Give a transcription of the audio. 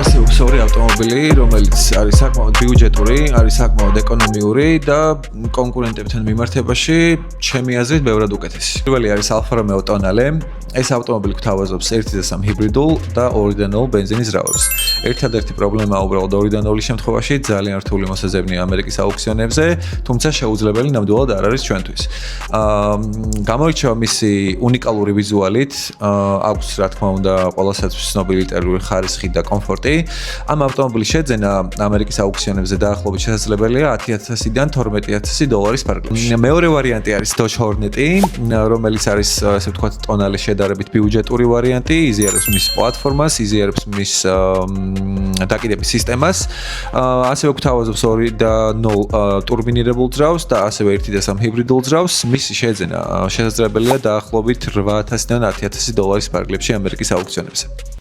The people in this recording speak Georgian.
არსებობს ორი ავტომობილი, რომელიც არის საკმაოდ ბიუჯეტური, არის საკმაოდ ეკონომიური და კონკურენტებთან მიმართებაში ჩემი აზრით ბევრად უკეთესი. Პირველი არის Alfa Romeo Tonale. ეს ავტომობილი გვთავაზობს 1.3 ჰიბრიდულ და 2.0 ბენზინის ძრავებს. ერთადერთი პრობლემა უბრალოდ 2.0 შემთხვევაში ძალიან რთული მოსაზებნია ამერიკის აუქციონებზე, თუმცა შეუძლებელი ნამდვილად არ არის ჩვენთვის. გამოირჩევა მისი უნიკალური ვიზუალით, აქვს რა თქმა უნდა ყველასათვის ცნობილი ტერმინი ხარისხი და კომფორტი. ამ ავტომობილის შეძენა ამერიკის აუქციონებზე დაახლოებით შესაძლებელია $10,000-დან $12,000 ფარგლებში. მეორე ვარიანტი არის Dodge Hornet, რომელიც არის ასე ვთქვათ Tonale შედარებით ბიუჯეტური ვარიანტი, იზიარებს მის პლატფორმას, იზიარებს მის დაკიდების სისტემას. ასევე გვთავაზობს 2.0 ტურბინირებულ ძრავს და ასევე 1.3 ჰიბრიდულ ძრავს. მისი შეძენა შესაძლებელია დაახლოებით $8,000-დან $10,000 ფარგლებში ამერიკის აუქციონებზე.